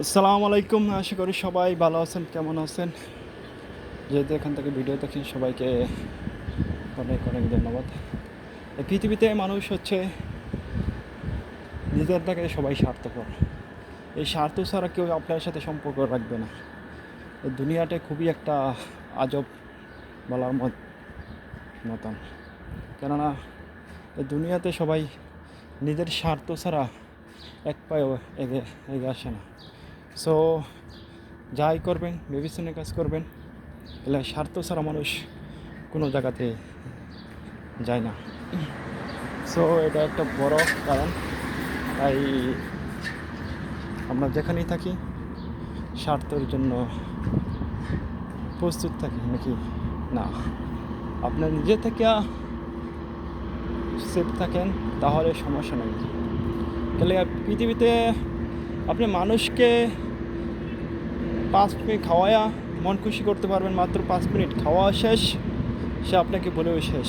আসসালামু আলাইকুম। আশা করি সবাই ভালো আছেন। কেমন আছেন? যেহেতু এখান থেকে ভিডিও দেখেন সবাইকে অনেক অনেক ধন্যবাদ। এই পৃথিবীতে মানুষ হচ্ছে নিজের থেকে সবাই স্বার্থপর। এই স্বার্থ ছাড়া কেউ আপনার সাথে সম্পর্ক রাখবে না। এই দুনিয়াটা খুবই একটা আজব বলার মতন। কেননা এই দুনিয়াতে সবাই নিজের স্বার্থ ছাড়া এক পায়েও এগিয়ে এগিয়ে আসে না। সো যাই করবেন ভেবেচিন্তে কাজ করবেন। এলে স্বার্থ ছাড়া মানুষ কোনো জায়গাতে যায় না। সো এটা একটা বড় কারণ। তাই আমরা যেখানেই থাকি স্বার্থের জন্য প্রস্তুত থাকি নাকি না, আপনার নিজে থেকে সেফ থাকেন তাহলে সমস্যা নেই। তাহলে পৃথিবীতে আপনি মানুষকে 5 মিনিট খাওয়ায়া মন খুশি করতে পারবেন, মাত্র 5 মিনিট খাওয়া শেষ সে আপনাকে বলেও শেষ।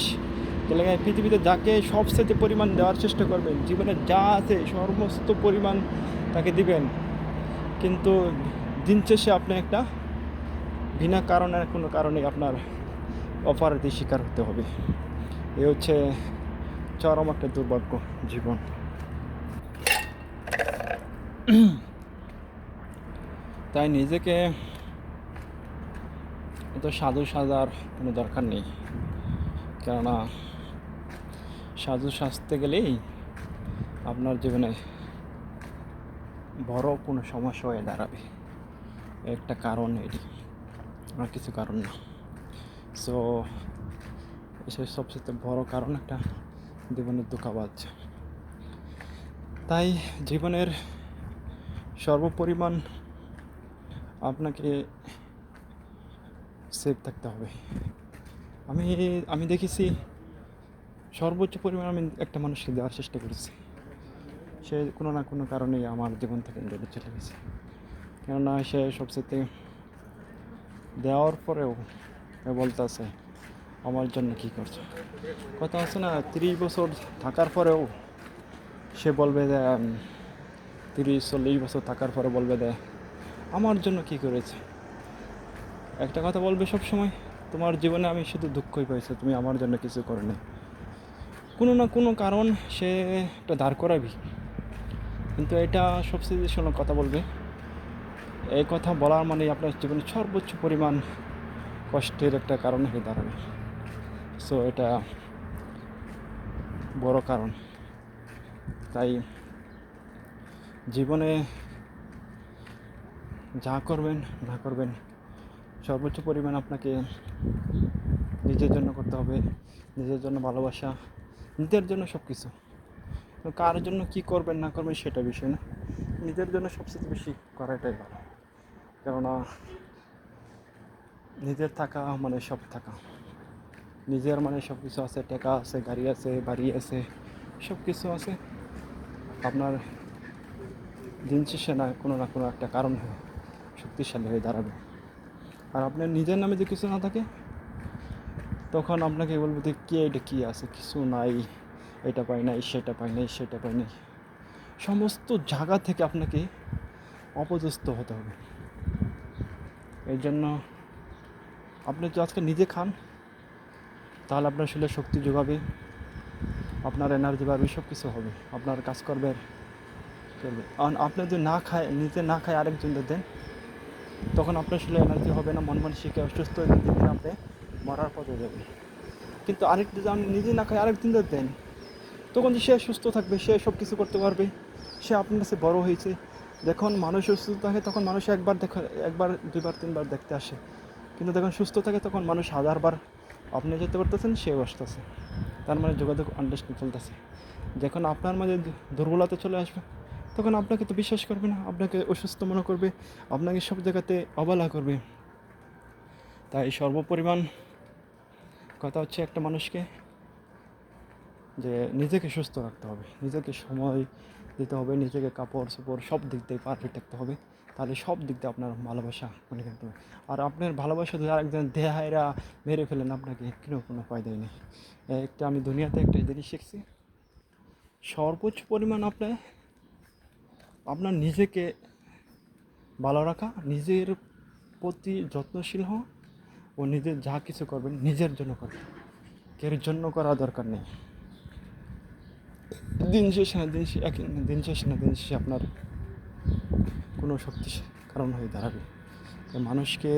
তাহলে পৃথিবীতে যাকে সবচেয়ে পরিমাণ দেওয়ার চেষ্টা করবেন, জীবনে যা আছে সমস্ত পরিমাণ তাকে দিবেন, কিন্তু দিন শেষে আপনি একটা বিনা কারণে কোনো কারণে আপনার অপরাধীর শিকার হতে হবে। এ হচ্ছে চরম একটা দুর্ভাগ্য জীবন। তাই নিজেকে এত সাধু সাজার কোনো দরকার নেই। কেননা সাধু সাজতে গেলেই আপনার জীবনে বড় কোনো সমস্যা হয়ে দাঁড়াবে। একটা কারণ এটি, আর কিছু কারণ না। সো এসব সবচেয়ে বড় কারণ একটা জীবনের ধোঁকাবাজ। তাই জীবনের সর্বপরিমাণ আপনাকে সেফ থাকতে হবে। আমি আমি দেখেছি সর্বোচ্চ পরিমাণ আমি একটা মানুষকে দেওয়ার চেষ্টা করেছি, সে কোনো না কোনো কারণেই আমার জীবন থেকে দূরে চলে গেছে। কেননা সে সবচেয়ে দেওয়ার পরেও বলতেছে আমার জন্য কী করছে। কথা আছে না, 30 বছর থাকার পরেও সে বলবে যে 30-40 বছর থাকার পরে বলবে যে আমার জন্য কী করেছে। একটা কথা বলবে সব সময়, তোমার জীবনে আমি শুধু দুঃখই পাইছি, তুমি আমার জন্য কিছু করো না। কোনো না কোনো কারণ সে একটা দাঁড় করাবি। কিন্তু এটা সবচেয়ে শোনো কথা বলবে, এই কথা বলার মানে আপনার জীবনে সর্বোচ্চ পরিমাণ কষ্টের একটা কারণ হয়ে দাঁড়াবে। সো এটা বড় কারণ। তাই জীবনে যা করবেন না করবেন সর্বোচ্চ পরিমাণ আপনাকে নিজের জন্য করতে হবে। নিজের জন্য ভালোবাসা, নিজের জন্য সব কিছু। কার জন্য কী করবেন না করবেন সেটা বিষয় না, নিজের জন্য সবচেয়ে বেশি করাটাই ভালো। কেননা নিজের থাকা মানে সব থাকা। নিজের মানে সব কিছু আছে, টাকা আছে, গাড়ি আছে, বাড়ি আছে, সব কিছু আছে। আপনার দিন শেষে না কোনো একটা কারণ শক্তিশালী হয়ে দাঁড়াবে। আর আপনার নিজের নামে যে কিছু না থাকে তখন আপনাকে বলবো যে কে এটা কী আছে, কিছু নাই, এটা পাই নাই, সেটা পাই নাই, সেটা পাই নাই। সমস্ত জায়গা থেকে আপনাকে অপদস্থ হতে হবে। এই জন্য আপনি যদি আজকে নিজে খান তাহলে আপনার শরীরে শক্তি যোগাবে, আপনার এনার্জি বাড়বে, সব কিছু হবে, আপনার কাজ করবে চলবে। আর আপনি যদি নিজে না খায় আরেকজনদের দেন, তখন আপনার শরীরে এনার্জি হবে না, মন মানসিকে অসুস্থ হয়ে দিন দিন আপনি মরার পথে যাবেন। কিন্তু আরেকটা যদি আপনি নিজে না খায় আরেকজনদের দেন, তখন সে সুস্থ থাকবে, সে সব কিছু করতে পারবে, সে আপনার কাছে বড় হয়েছে। যখন মানুষ সুস্থ থাকে তখন মানুষ একবার 2বার 3বার দেখতে আসে, কিন্তু যখন সুস্থ থাকে তখন মানুষ 1000বার। আপনি যেতে পারতেছেন, সেও আসতেছে, তার মানে যোগাযোগ আন্ডারস্ট্যান্ড চলতেছে। যখন আপনার মাঝে দুর্বলতা চলে আসবে তখন আপনাকে তো বিশ্বাস করবে না, আপনাকে অসুস্থ মনে করবে, আপনাকে সব জায়গাতে অবহেলা করবে। তাই সর্বপরিমাণ কথা হচ্ছে একটা মানুষকে যে নিজেকে সুস্থ রাখতে হবে, নিজেকে সময় দিতে হবে, নিজেকে কাপড় চোপড় সব দিক দিয়ে পারফেক্ট রাখতে হবে। তাহলে সব দিক দিয়ে আপনার ভালোবাসা মনে রাখতে হবে। আর আপনার ভালোবাসা যদি আরেকজন দেহায়রা মেরে ফেলেন আপনাকে কোনো ফায়দাই নেই। একটা আমি দুনিয়াতে একটা জিনিস শিখছি, সর্বোচ্চ পরিমাণ আপনার নিজেকে ভালো রাখা, নিজের প্রতি যত্নশীল হওয়া ও নিজের যা কিছু করবেন নিজের জন্য করবেন, কেউ জন্য করা দরকার নেই। দিন শেষে আপনার কোনো শক্তি কারণ হয়ে দাঁড়াবে। মানুষকে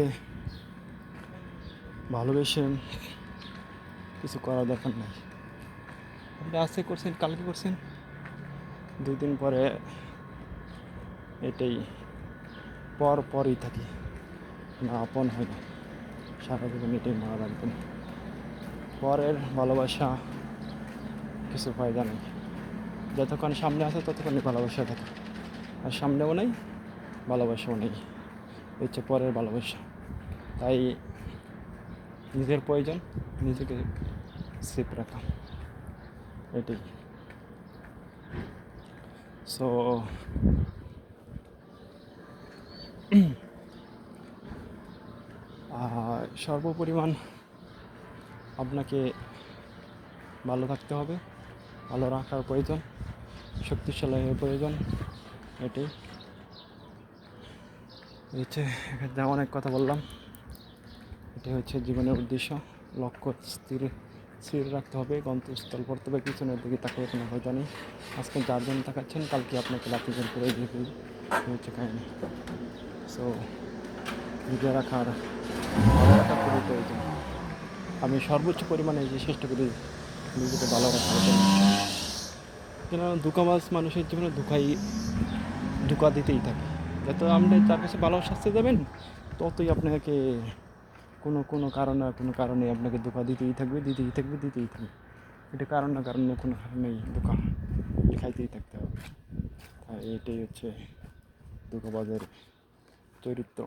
ভালোবেসে কিছু করার দরকার নেই। আপনি আজকে করছেন, কালকে করছেন, 2 দিন পরে এটাই পরই থাকি, না আপন হয় না। সারা জীবন এটাই মনে রাখবেন, পরের ভালোবাসা কিছু ফায়দা নেই। যতক্ষণ সামনে আছে ততক্ষণই ভালোবাসা থাকে, আর সামনেও নেই, ভালোবাসাও নেই, হচ্ছে পরের ভালোবাসা। তাই নিজের প্রয়োজন নিজেকে সেফ রাখা, এটাই। সো সর্বপরিমাণ আপনাকে ভালো থাকতে হবে, ভালো রাখার প্রয়োজন, শক্তিশালী হওয়ার প্রয়োজন, এটাই হচ্ছে। যা অনেক কথা বললাম, এটাই হচ্ছে জীবনের উদ্দেশ্য। লক্ষ্য স্থির রাখতে হবে, গন্তব্যস্থল পড়তে হবে, পিছনের দিকে তাকিয়ে কোনো ভয় নেই। আজকে যার জন্য তাকাচ্ছেন কালকে আপনাকে লাঠিজন করে দিয়ে ফেলবে, হচ্ছে কাহিনি। সো নিজে রাখার ভালো রাখা খুবই প্রয়োজন। আমি সর্বোচ্চ পরিমাণে যে চেষ্টা করি নিজেকে ভালো রাখার জন্য, কেন ধোঁকাবাজ মানুষের জীবনে ধোঁকা দিতেই থাকে। যত আপনি তার কাছে ভালো শাস্তি দেবেন, ততই আপনাকে কোনো কারণে আপনাকে ধোঁকা দিতেই থাকবে। এটা কারণ না কারণে কোনো কারণেই ধোঁকা খাইতেই থাকতে হবে। তাই এটাই হচ্ছে ধোঁকাবাজের চরিত্র।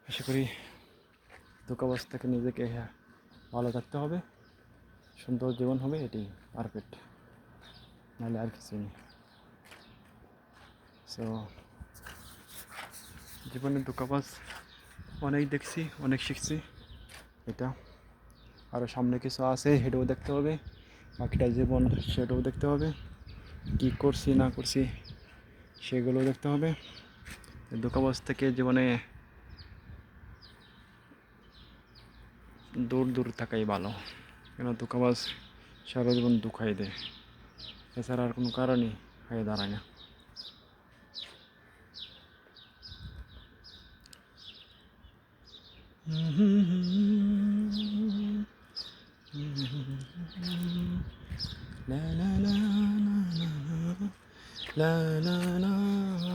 আশা করি ধোঁকাবাজ থেকে নিজেকে ভালো থাকতে হবে, সুন্দর জীবন হবে, এটি পারফেক্ট, নাহলে আর কিছু নেই। সো জীবনে ধোঁকাবাজ অনেক দেখছি, অনেক শিখছি। এটা আরও সামনে কিছু আছে, সেটাও দেখতে হবে, বাকিটা জীবন সেটাও দেখতে হবে, কী করছি না করছি সেগুলো দেখতে হবে। ধোঁকাবাজ থেকে জীবনে দূর থাকাই ভালো, কেন ধোঁকাবাজ সারা জীবন দুঃখাই দেয়, এছাড়া আর কোনো কারণই হয়ে দাঁড়ায় না। La la la la la la la la la